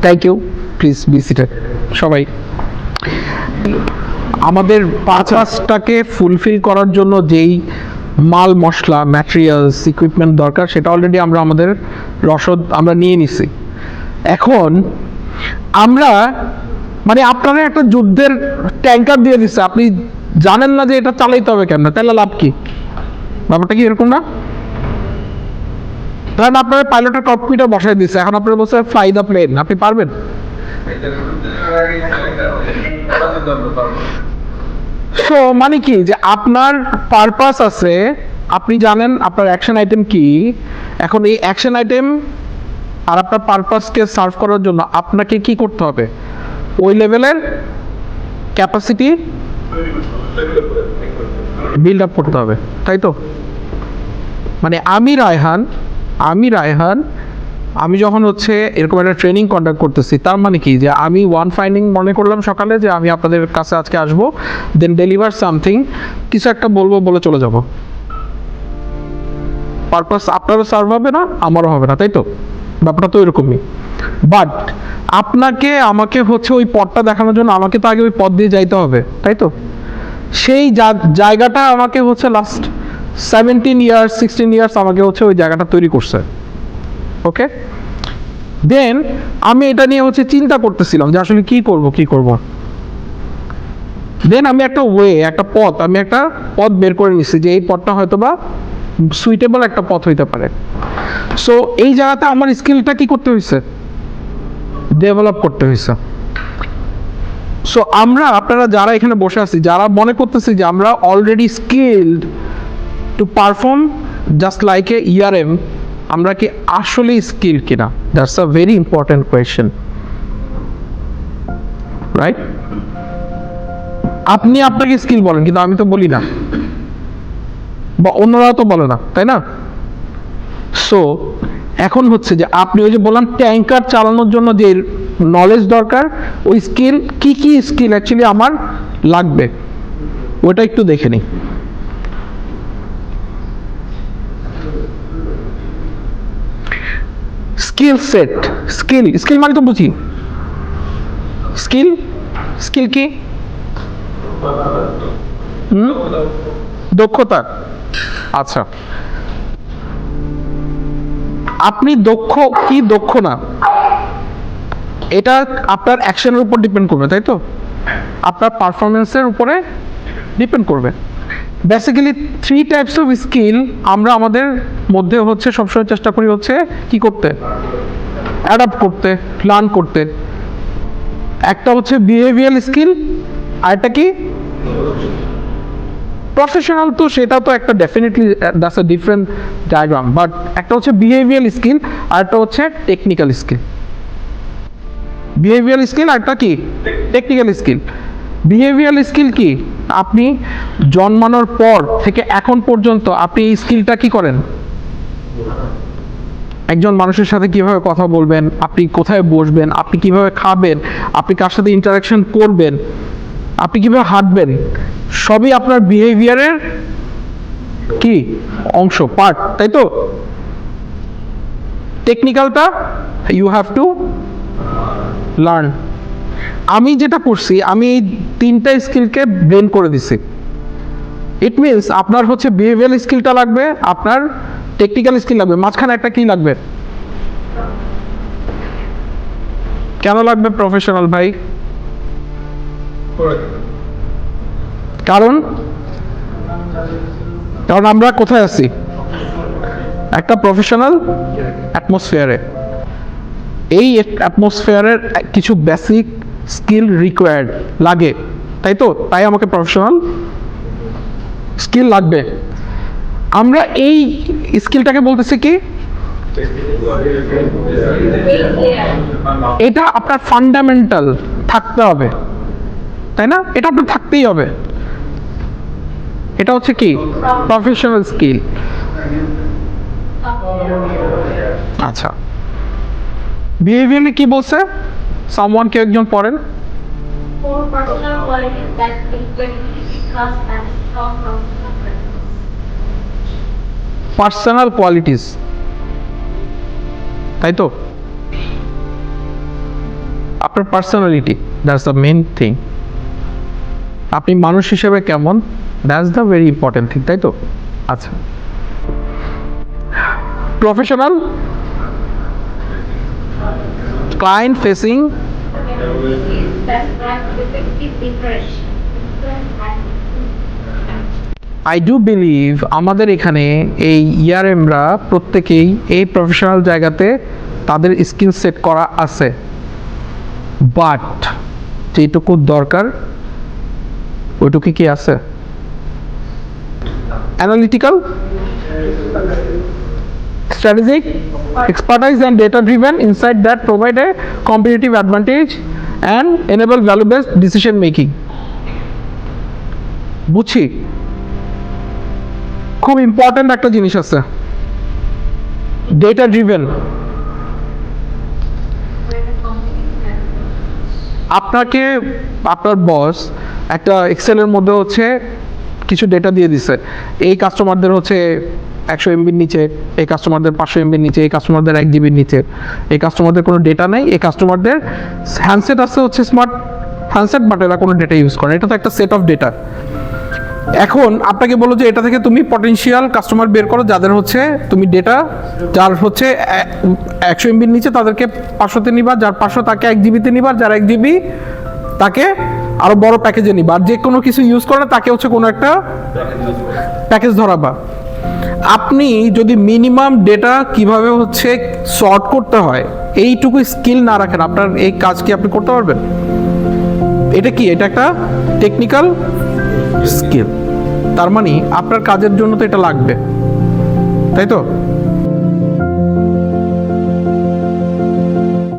Thank you, please be seated সবাই। আমাদের পারপাসটাকে fulfil করার জন্য যেই মাল মশলা ম্যাটেরিয়ালস ইকুইপমেন্ট দরকার সেটা অলরেডি আমরা আমাদের রসদ আমরা নিয়ে নিছি। এখন আমরা মানে আপনারা একটা যুদ্ধের ট্যাঙ্কার দিয়ে দিচ্ছে, আপনি জানেন না যে এটা চালাইতে হবে কেন, তাহলে লাভ কি? ব্যাপারটা কি এরকম না? ধরেন আপনার পাইলটের ককপিটে বসাই দিচ্ছে, এখন আপনার বলছে ফ্লাই দ্য প্লেন, আপনি পারবেন? সো মানে কি যে আপনার পারপাস আছে, আপনি জানেন আপনার অ্যাকশন আইটেম কি। এখন এই অ্যাকশন আইটেম আর আপনার পারপাসকে সার্ভ করার জন্য আপনাকে কি করতে হবে? ওই লেভেলের ক্যাপাসিটি বিল্ড আপ করতে হবে, তাই তো? মানে আমি রায়হান আমি যখন হচ্ছে এরকম একটা ট্রেনিং কন্ডাক্ট করতেছি, তার মানে কি যে আমি ওয়ান ফাইন্ডিং মনে করলাম সকালে যে আমি আপনাদের কাছে আজকে আসবো, দেন ডেলিভার সামথিং, কিছু একটা বলবো, বলে চলে যাব। পারপাস আপনারও সার্ভ হবে না, আমারও হবে না, তাই তো? ব্যাপারটা তো এরকমই। বাট আপনাকে আমাকে হচ্ছে ওই পথটা দেখানোর জন্য আমাকে তো আগে ওই পথ দিয়ে যাইতে হবে, তাই তো? সেই জায়গাটা আমাকে হচ্ছে লাস্ট 17 ইয়ার্স 16 ইয়ার্স আমাকে হচ্ছে ওই জায়গাটা তৈরি করছে। ওকে, দেন আমি এটা নিয়ে হচ্ছে চিন্তা করতেছিলাম যে আসলে কি করব। দেন আমি একটা পথ বের করে নিচ্ছি যে এই পথটা হয়তো বা সুইটেবল একটা পথ হইতে পারে। সো এই জায়গাতে আমার স্কিলটা কি করতে হয়েছে? ডেভেলপ করতে হয়েছে। সো আপনারা যারা এখানে বসে আছি, যারা মনে করতেছি যে আমরা already skilled to perform just like a ERM, আমরা কি আসলে স্কিল কিনা? That's a very important question, right? আপনি আপনাকে স্কিল বলেন, কিন্তু আমি তো বলি না, বা অন্যরাও তো বলে না, তাই না? সো এখন হচ্ছে যে আপনি ওই যে বললাম ট্যাঙ্কার চালানোর জন্য যে নলেজ দরকার, ওই স্কিল কি স্কিল অ্যাকচুয়ালি আমার লাগবে ওটা একটু দেখে নিই। স্কিল সেট, স্কিল মানে তো বুঝি, স্কিল কি? দক্ষতা। আচ্ছা, আপনি দক্ষ না, এটা আপনার অ্যাকশনের উপর ডিপেন্ড করবে, তাই তো? আপনার পারফরমেন্সের উপরে ডিপেন্ড করবে। বেসিক্যালি 3 টাইপস অফ স্কিল আমরা আমাদের মধ্যে হচ্ছে সবসময় চেষ্টা করি হচ্ছে কি করতে, অ্যাডাপ্ট করতে, লার্ন করতে। একটা হচ্ছে বিহেভিয়ারাল স্কিল, আর একটা কি প্রফেশনাল। তো সেটা তো একটা definitely that's a different diagram, but একটা হচ্ছে বিহেভিয়ারাল স্কিল আর একটা হচ্ছে টেকনিক্যাল স্কিল। বিহেভিয়ারাল স্কিল আর একটা কি টেকনিক্যাল স্কিল। বিহেভিয়ারাল স্কিল কি? আপনি জন্মানোর পর থেকে এখন পর্যন্ত আপনি এই স্কিলটা কি করেন? একজন মানুষের সাথে কিভাবে কথা বলবেন, আপনি কোথায় বসবেন, আপনি কিভাবে খাবেন, আপনি কার সাথে ইন্টারাকশন করবেন, আপনি কিভাবে হাঁটবেন, সবই আপনার বিহেভিয়ারের কি অংশ, পার্ট, তাই তো? টেকনিক্যালটা ইউ হ্যাভ টু লার্ন। আমি যেটা করছি, আমি এই 3টা স্কিলকে ব্লেন্ড করে দিছি। ইট মিনস আপনার হচ্ছে বিহেভিয়ারাল স্কিলটা লাগবে, আপনার টেকনিক্যাল স্কিল লাগবে, মাঝখানে একটা কি লাগবে? কেন লাগবে প্রফেশনাল ভাই? কারণ আমরা কোথায় আছি? একটা প্রফেশনাল অ্যাটমসফিয়ারে। এই অ্যাটমসফিয়ারের কিছু বেসিক স্কিল রিকোয়ার্ড লাগে, তাই তো? তাই আমাকে প্রফেশনাল স্কিল লাগবে। আমরা এই স্কিলটাকে বলতেছি কি, এটা আপনার ফান্ডামেন্টাল থাকতে হবে, তাই না? এটা আপনার থাকতেই হবে। এটা হচ্ছে কি প্রফেশনাল স্কিল। আচ্ছা, বিহেভিয়ারে কি বলছে? সামওয়ান, কেউ একজন পড়েন। পার্সোনাল কোয়ালিটিস, তাই তো? আপনার personality, that's the main thing. আপনি মানুষ হিসেবে কেমন, that's the very important thing, তাই তো? আচ্ছা, professional, client facing, I do believe আমাদের এখানে এই ইয়ারএমরা প্রত্যেকেই এই প্রফেশনাল জায়গাতে তাদের স্কিল সেট করা আছে, বাট যেটুকু দরকার ওইটুকু কি আছে? Analytical, strategic, expertise and data driven insight that provide a competitive advantage and enable value based decision making. বুঝছি, খুব ইম্পর্ট্যান্ট একটা জিনিস আছে, ডেটা ড্রিভেন। আপনাকে আপনার বস একটা এক্সেলের মধ্যে হচ্ছে কিছু ডেটা দিয়ে দিছে, এই কাস্টমারদের হচ্ছে 100 এমবির নিচে, এই কাস্টমারদের 500 এমবির নিচে, এই কাস্টমারদের 1 জিবির নিচে, এই কাস্টমারদের কোনো ডেটা নেই, এই কাস্টমারদের হ্যান্ডসেট আছে হচ্ছে স্মার্ট হ্যান্ডসেট, বাট এরা কোনো ডেটা ইউজ করে, এটা তো একটা সেট অফ ডেটা। এখন আপনাকে বলো যে এটা থেকে তুমি পটেনশিয়াল কাস্টমার বের করো, যাদের হচ্ছে তুমি ডেটা, যার হচ্ছে 100 এমবির নিচে তাদেরকে 500-তে নিবা, যার 500 তাকে 1 জিবিতে নিবা, যার 1 জিবি তাকে আরো বড় প্যাকেজে নিবা, আর যে কোনো কিছু ইউজ করে তাকে হচ্ছে কোনো একটা প্যাকেজ ধরাবা। আপনি যদি মিনিমাম ডেটা কিভাবে হচ্ছে সর্ট করতে হয় এইটুকু স্কিল না রাখেন, আপনার এই কাজ কি আপনি করতে পারবেন? এটা কি, এটা একটা টেকনিক্যাল স্কিল, তার মানে আপনার কাজের জন্য তো এটা লাগবে, তাই তো?